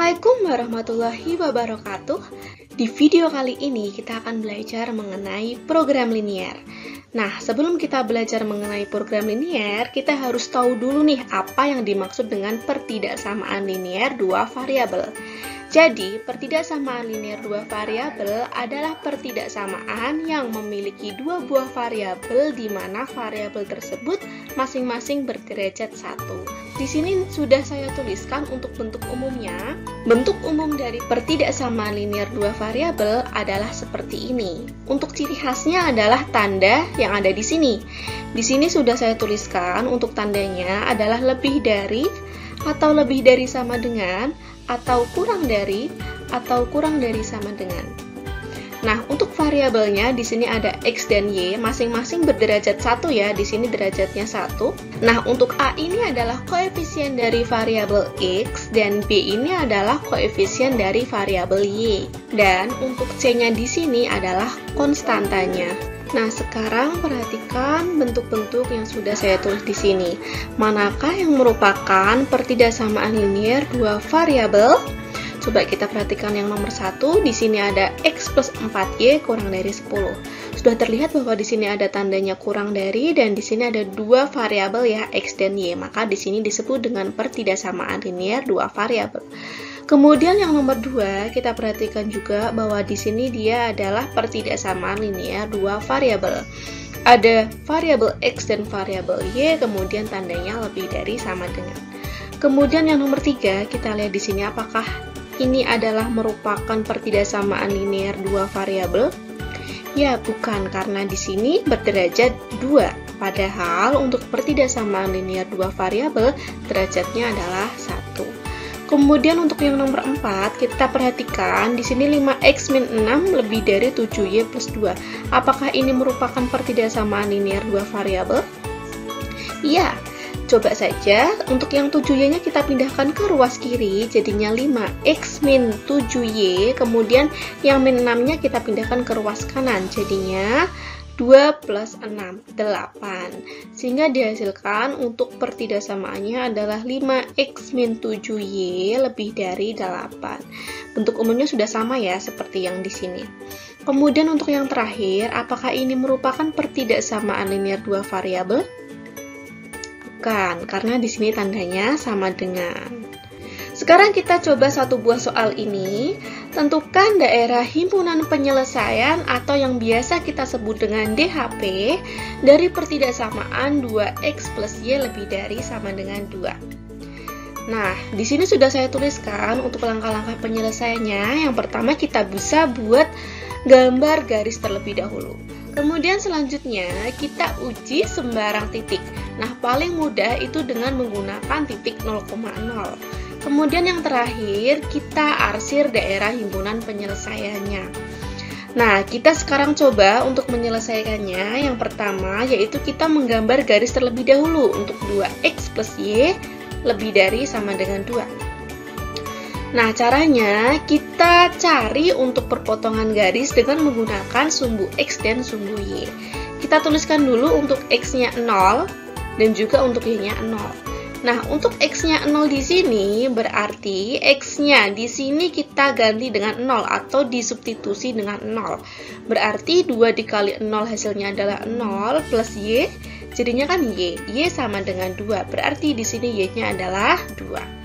Assalamualaikum warahmatullahi wabarakatuh. Di video kali ini kita akan belajar mengenai program linier. Nah, sebelum kita belajar mengenai program linier, kita harus tahu dulu nih apa yang dimaksud dengan pertidaksamaan linier dua variabel. Jadi, pertidaksamaan linier dua variabel adalah pertidaksamaan yang memiliki dua buah variabel di mana variabel tersebut masing-masing berderajat 1. Di sini sudah saya tuliskan untuk bentuk umumnya. Bentuk umum dari pertidaksamaan linier dua variabel adalah seperti ini. Untuk ciri khasnya adalah tanda yang ada di sini. Di sini sudah saya tuliskan untuk tandanya adalah lebih dari, atau lebih dari sama dengan, atau kurang dari sama dengan. Nah, untuk variabelnya di sini ada X dan Y, masing-masing berderajat 1 ya, di sini derajatnya 1. Nah, untuk A ini adalah koefisien dari variabel X, dan B ini adalah koefisien dari variabel Y. Dan untuk C-nya di sini adalah konstantanya. Nah, sekarang perhatikan bentuk-bentuk yang sudah saya tulis di sini. Manakah yang merupakan pertidaksamaan linier dua variabel? Coba kita perhatikan yang nomor 1, di sini ada X plus 4Y kurang dari 10. Sudah terlihat bahwa di sini ada tandanya kurang dari, dan di sini ada dua variabel ya, X dan Y. Maka di sini disebut dengan pertidaksamaan linier dua variabel. Kemudian yang nomor 2, kita perhatikan juga bahwa di sini dia adalah pertidaksamaan linier dua variabel. Ada variabel X dan variabel Y, kemudian tandanya lebih dari sama dengan. Kemudian yang nomor 3, kita lihat di sini apakah ini adalah merupakan pertidaksamaan linier dua variabel? Ya, bukan, karena di sini berderajat 2. Padahal untuk pertidaksamaan linier dua variabel, derajatnya adalah 1. Kemudian untuk yang nomor 4, kita perhatikan di sini 5x min 6 lebih dari 7y plus 2. Apakah ini merupakan pertidaksamaan linier dua variabel? Iya. Coba saja, untuk yang 7y-nya kita pindahkan ke ruas kiri, jadinya 5x min 7y, kemudian yang min 6-nya kita pindahkan ke ruas kanan, jadinya 2 plus 6, 8. Sehingga dihasilkan untuk pertidaksamaannya adalah 5x min 7y lebih dari 8. Bentuk umumnya sudah sama ya, seperti yang di sini. Kemudian untuk yang terakhir, apakah ini merupakan pertidaksamaan linier dua variabel? Bukan, karena di sini tandanya sama dengan. Sekarang kita coba satu buah soal ini. Tentukan daerah himpunan penyelesaian atau yang biasa kita sebut dengan DHP dari pertidaksamaan 2x plus y lebih dari sama dengan 2. Nah, di sini sudah saya tuliskan untuk langkah-langkah penyelesaiannya. Yang pertama kita bisa buat gambar garis terlebih dahulu. Kemudian selanjutnya kita uji sembarang titik. Nah, paling mudah itu dengan menggunakan titik 0,0. Kemudian yang terakhir, kita arsir daerah himpunan penyelesaiannya. Nah, kita sekarang coba untuk menyelesaikannya. Yang pertama, yaitu kita menggambar garis terlebih dahulu untuk 2x plus y lebih dari sama dengan 2. Nah, caranya kita cari untuk perpotongan garis dengan menggunakan sumbu x dan sumbu y. Kita tuliskan dulu untuk x-nya 0 dan juga untuk y-nya 0. Nah, untuk x-nya 0 di sini berarti x-nya di sini kita ganti dengan 0 atau disubstitusi dengan 0. Berarti 2 dikali 0 hasilnya adalah 0 plus y, jadinya kan y. Y sama dengan 2, berarti di sini y-nya adalah 2.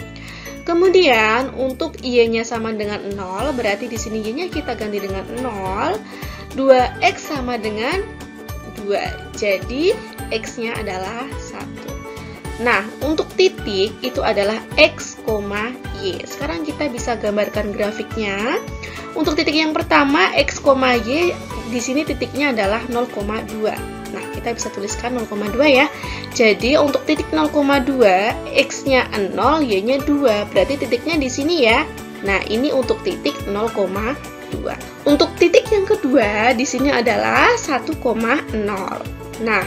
Kemudian untuk y-nya sama dengan 0, berarti di sini y-nya kita ganti dengan 0. 2x sama dengan 2. Jadi x-nya adalah 1. Nah, untuk titik itu adalah x, y. Sekarang kita bisa gambarkan grafiknya. Untuk titik yang pertama x, y, di sini titiknya adalah 0,2. Nah, kita bisa tuliskan 0,2 ya. Jadi, untuk titik 0,2, x-nya 0, y-nya 2. Berarti titiknya di sini ya. Nah, ini untuk titik 0,2. Untuk titik yang kedua, di sini adalah 1,0. Nah,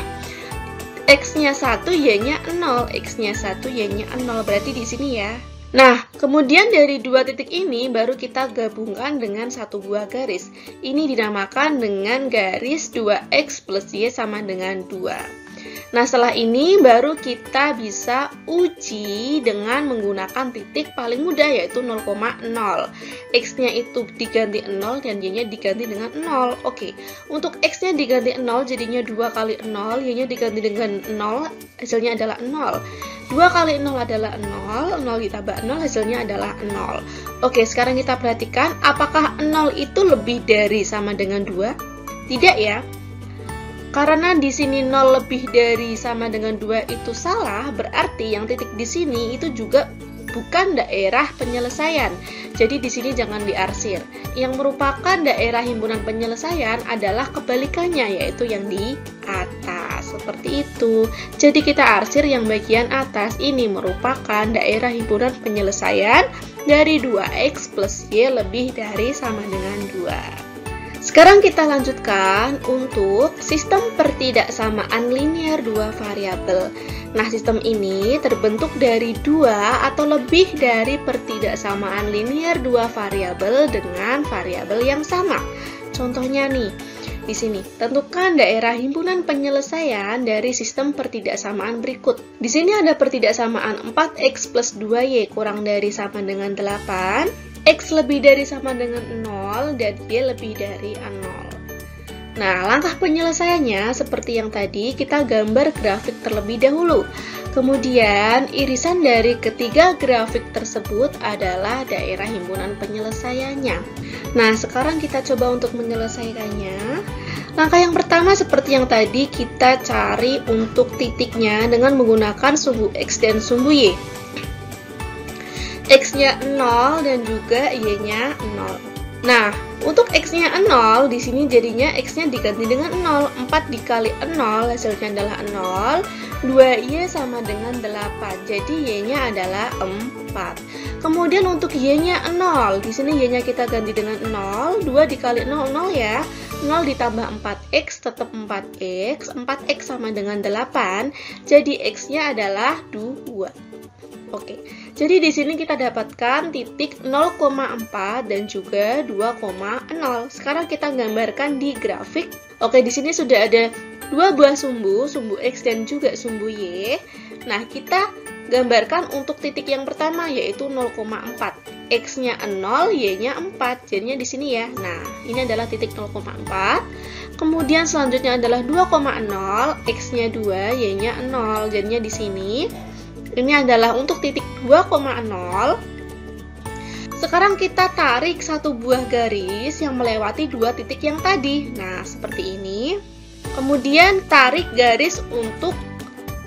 x-nya 1, y-nya 0. X-nya 1, y-nya 0. Berarti di sini ya. Nah, kemudian dari dua titik ini baru kita gabungkan dengan satu buah garis. Ini dinamakan dengan garis 2x plus y sama dengan 2. Nah, setelah ini baru kita bisa uji dengan menggunakan titik paling mudah, yaitu 0,0. X-nya itu diganti 0 dan Y-nya diganti dengan 0. Oke, untuk X-nya diganti 0, jadinya 2 kali 0, Y-nya diganti dengan 0, hasilnya adalah 0. 2 kali 0 adalah 0, 0 ditambah 0, hasilnya adalah 0. Oke, sekarang kita perhatikan, apakah 0 itu lebih dari sama dengan 2? Tidak ya. Karena di sini 0 lebih dari sama dengan 2 itu salah, berarti yang titik di sini itu juga bukan daerah penyelesaian. Jadi di sini jangan diarsir. Yang merupakan daerah himpunan penyelesaian adalah kebalikannya, yaitu yang di atas. Seperti itu. Jadi kita arsir yang bagian atas ini merupakan daerah himpunan penyelesaian dari 2x plus y lebih dari sama dengan 2. Sekarang kita lanjutkan untuk sistem pertidaksamaan linear dua variabel. Nah, sistem ini terbentuk dari dua atau lebih dari pertidaksamaan linear dua variabel dengan variabel yang sama. Contohnya nih, di sini tentukan daerah himpunan penyelesaian dari sistem pertidaksamaan berikut. Di sini ada pertidaksamaan 4x plus 2y kurang dari sama dengan 8. X lebih dari sama dengan 0 dan Y lebih dari 0. Nah, langkah penyelesaiannya seperti yang tadi, kita gambar grafik terlebih dahulu. Kemudian, irisan dari ketiga grafik tersebut adalah daerah himpunan penyelesaiannya. Nah, sekarang kita coba untuk menyelesaikannya. Langkah yang pertama seperti yang tadi, kita cari untuk titiknya dengan menggunakan sumbu X dan sumbu Y. X-nya 0 dan juga Y-nya 0. Nah, untuk X-nya 0, di sini jadinya X-nya diganti dengan 0. 4 dikali 0, hasilnya adalah 0. 2Y sama dengan 8. Jadi Y-nya adalah 4. Kemudian untuk Y-nya 0, di sini Y-nya kita ganti dengan 0. 2 dikali 0, 0 ya. 0 ditambah 4X tetap 4X. 4X sama dengan 8. Jadi X-nya adalah 2. Oke, jadi di sini kita dapatkan titik 0,4 dan juga 2,0. Sekarang kita gambarkan di grafik. Oke, di sini sudah ada dua buah sumbu X dan juga sumbu Y. Nah, kita gambarkan untuk titik yang pertama yaitu 0,4. X-nya 0, Y-nya 4. Jadinya di sini ya. Nah, ini adalah titik 0,4. Kemudian selanjutnya adalah 2,0, X-nya 2, Y-nya 0. Jadinya di sini. Ini adalah untuk titik 2,0. Sekarang kita tarik satu buah garis yang melewati dua titik yang tadi. Nah, seperti ini. Kemudian tarik garis untuk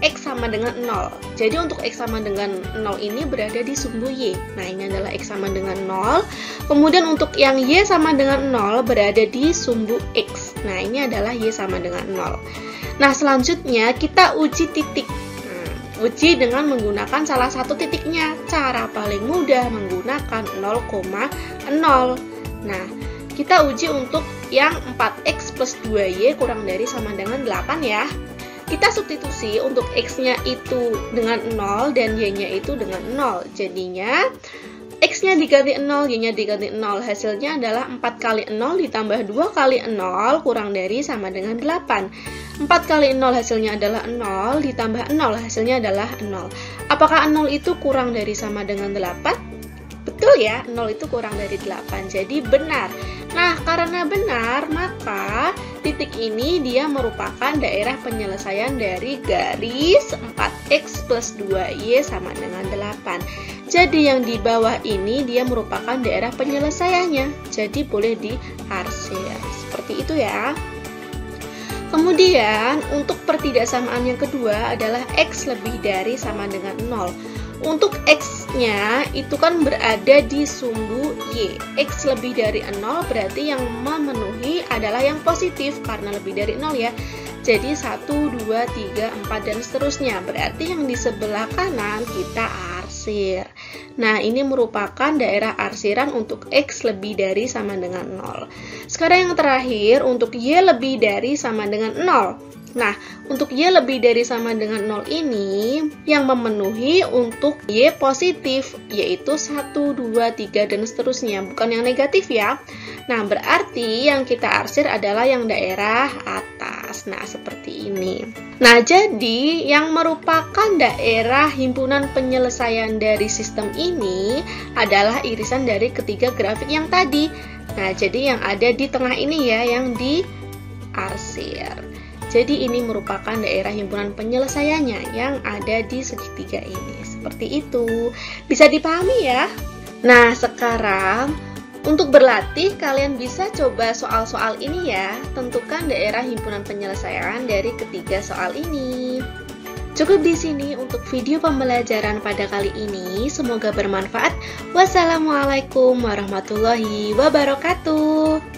X sama dengan 0. Jadi untuk X sama dengan 0 ini berada di sumbu Y. Nah, ini adalah X sama dengan 0. Kemudian untuk yang Y sama dengan 0 berada di sumbu X. Nah, ini adalah Y sama dengan 0. Nah, selanjutnya kita uji titik. Uji dengan menggunakan salah satu titiknya. Cara paling mudah menggunakan 0,0. Nah, kita uji untuk yang 4X plus 2Y kurang dari sama dengan 8 ya. Kita substitusi untuk X-nya itu dengan 0 dan Y-nya itu dengan 0. Jadinya X-nya diganti 0, Y-nya diganti 0. Hasilnya adalah 4 kali 0 ditambah 2 kali 0 kurang dari sama dengan 8. 4 kali 0 hasilnya adalah 0, ditambah 0 hasilnya adalah 0. Apakah 0 itu kurang dari sama dengan 8? Betul ya, 0 itu kurang dari 8, jadi benar. Nah, karena benar, maka titik ini dia merupakan daerah penyelesaian dari garis 4X plus 2Y sama dengan 8. Jadi yang di bawah ini dia merupakan daerah penyelesaiannya, jadi boleh diarsir. Seperti itu ya. Kemudian, untuk pertidaksamaan yang kedua adalah X lebih dari sama dengan 0. Untuk X-nya itu kan berada di sumbu Y. X lebih dari 0 berarti yang memenuhi adalah yang positif karena lebih dari 0 ya. Jadi 1, 2, 3, 4 dan seterusnya. Berarti yang di sebelah kanan kita arsir. Nah, ini merupakan daerah arsiran untuk X lebih dari sama dengan 0. Sekarang yang terakhir, untuk Y lebih dari sama dengan 0. Nah, untuk Y lebih dari sama dengan 0 ini, yang memenuhi untuk Y positif, yaitu 1, 2, 3, dan seterusnya. Bukan yang negatif ya. Nah, berarti yang kita arsir adalah yang daerah atas. atas. Nah, seperti ini. Nah, jadi yang merupakan daerah himpunan penyelesaian dari sistem ini adalah irisan dari ketiga grafik yang tadi. Nah, jadi yang ada di tengah ini ya, yang diarsir. Jadi ini merupakan daerah himpunan penyelesaiannya yang ada di segitiga ini. Seperti itu. Bisa dipahami ya? Nah, sekarang untuk berlatih kalian bisa coba soal-soal ini ya. Tentukan daerah himpunan penyelesaian dari ketiga soal ini. Cukup di sini untuk video pembelajaran pada kali ini. Semoga bermanfaat. Wassalamualaikum warahmatullahi wabarakatuh.